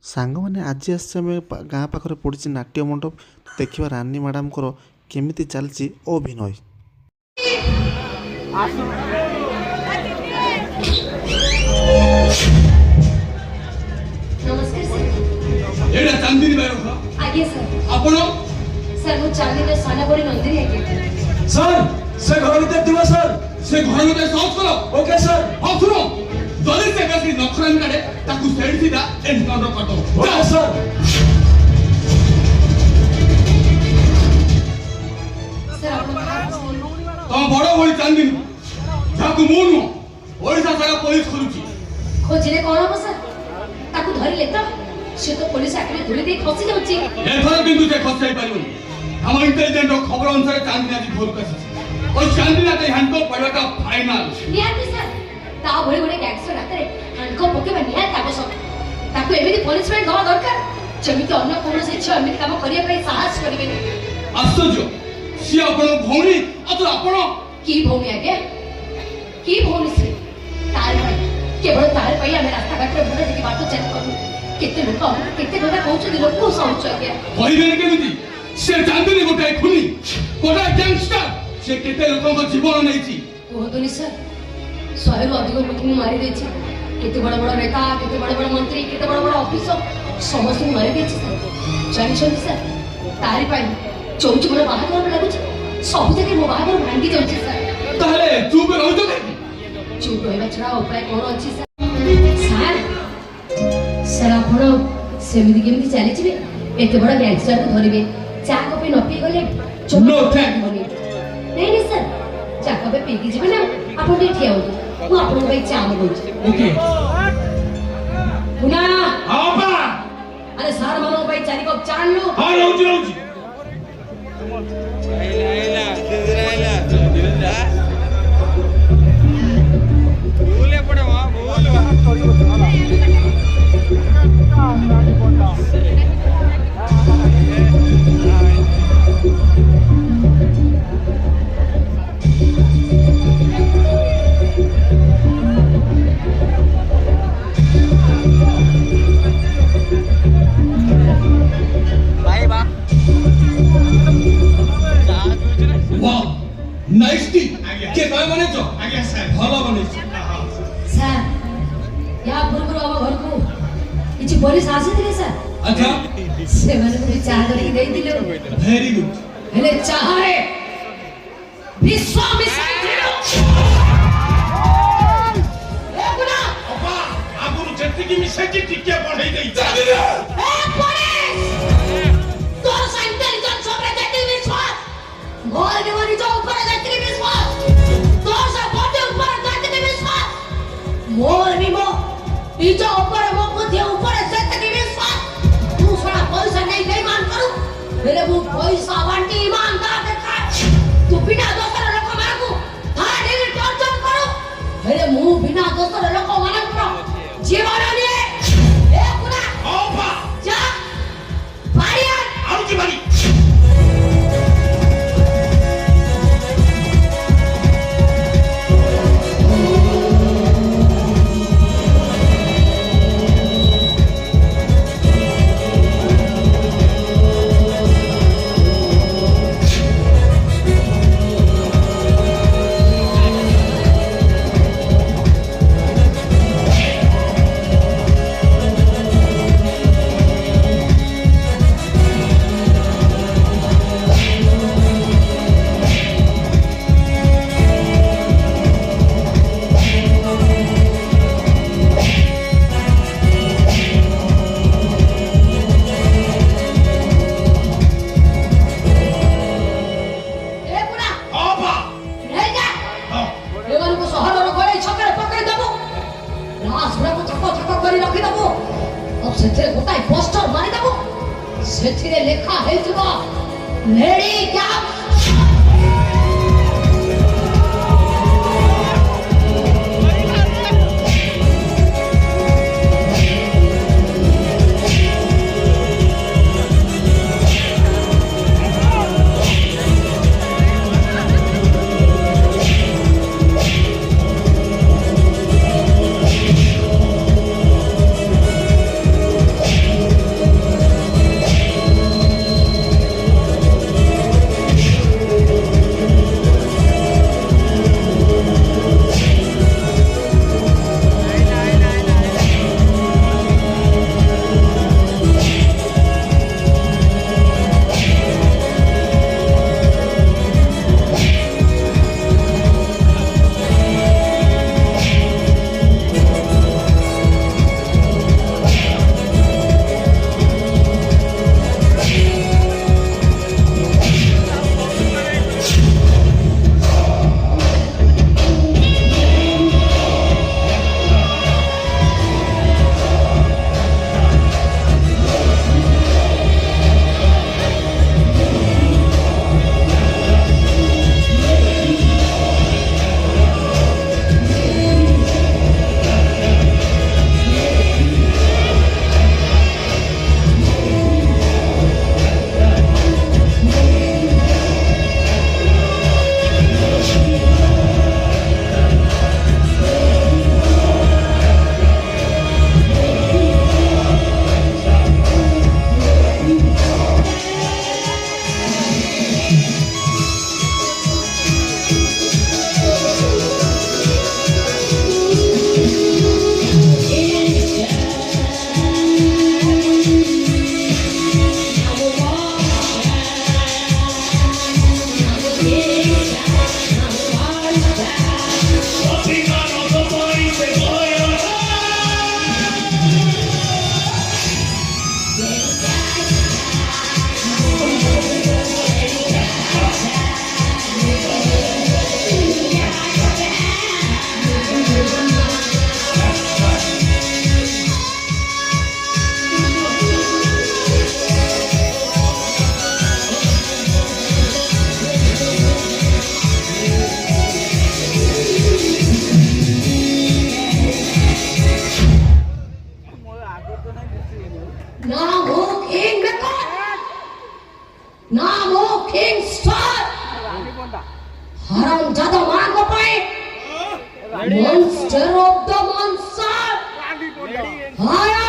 ସାଙ୍ଗମାନେ ଆଜି ଆସିଛେ ଆମେ ଗାଁ ପାଖରେ ପଡ଼ିଛି ନାଟ୍ୟ ମଣ୍ଡପ ଦେଖିବା ରାନୀ ମ୍ୟାଡ଼ାମଙ୍କର କେମିତି ଚାଲିଛି ଅଭିନୟ। नमस्कार सर। एडा चांदनी बायो आगे सर। आपण सर वो चांदनी में सोना बोली नंदिनी आगे। सर से घर भीतर दिवा सर से घर में सॉल्व करो। Okay sir. हां सुनो जल्दी से गसी नखरा मिलाडे ताकू साइड सीधा एनकाउंटर कर दो। Okay sir. सर आप तो बड़ बड़ी चांदनी जाकू मोनो ओडिसा सारा पुलिस खोलुची खोजिले कोन हो सर ताकू धरि लेता से तो पुलिस आके धुली दे खसी जाउची। एथर बिंदु से खसाई पारिबो हम इंटेलिजेंट खबर अनुसार चांदनी आज भोर कसी और चांदनी के हैंडको पड़वाटा फाइनल निहाती सर ता भळे भळे गैंगस्टर रातरे हनको पकेबा निहात आवश्यक ताकू एमिति पनिशमेंट दवा दरकार जेमिति अन्य कोनोसी इच्छा एमिति काम करिया पई साहस करिवे। आश्चर्य सी आपण भौणी अथवा आपण की भौमी आगे की भौमी से तार भाई केवल तार भाई हमें रास्ता घाट रे बुला देखि बाटो चेक करू केते लोक केते কথা कहउछ लोक को साउच आगे कहिबेन केमिति से चांदनी गोटे खुनी कोडा गैंगस्टर से केते लोकन को जीवन नैछि कहतुनी सर 100 रु अधिक लोक को मारी देछि केते बड़ बड़ नेता केते बड़ बड़ मंत्री केते बड़ बड़ ऑफिसर समस्त को मारी देछि सर जानि छथि सर तारी पाई चौच बड़ बाहागर लागुछ सब जगह मो बाहागर भांगी जाउछ सर ताले चुप रहउ तो काकी चुप रहबा छडा उपाय कोन अछि सर सर आपण सेमिति केमिति चली छिबे एते बड़ गैंगस्टर को धरिबे चा कपे न पी गले No thank you. नहीं नहीं सर चा कपे पी की जिबे ना आपण ठीक हो मु आपण भाई चा बोलछ ओके पुना हां बा अरे सर मानो भाई चारी कप चा लो हां रहउ नाइस टी के काय बने छ आज्ञा सर भलो बने छ सर या गुरु अब घर को इछि पुलिस आसी थिले सर अच्छा से माने को चा धरि देई दिले वेरी गुड हेले चाहे विश्वामित्र दिलो ए पुना अपा आगुरु जत्ति की मिसे की टिके बढ़ाई देई ए पुलिस तोर इंटेलिजेंस sobre जति विश्वास मोर निवनी जो ऊपर जति विश्वास तोर सा बॉडी ऊपर जति विश्वास मोर निमो ई जो ऊपर मो बुद्धि ऊपर जति विश्वास तू थोड़ा पैसा नहीं बेईमान करू मेरे वो पैसा वांटी ईमानदार देखा तू बिना दोसर लोक मारकू थारा डेली टॉर्चर करू मेरे मुंह बिना दोसर लोक मानक जीवन ने ए पुना अपा जा बारिया आउची बारी लेखा है लेडी क्या नाम हो किंग स्टार हराम ज्यादा मांग को पाए मॉन्स्टर ऑफ द मॉन्स्टर आया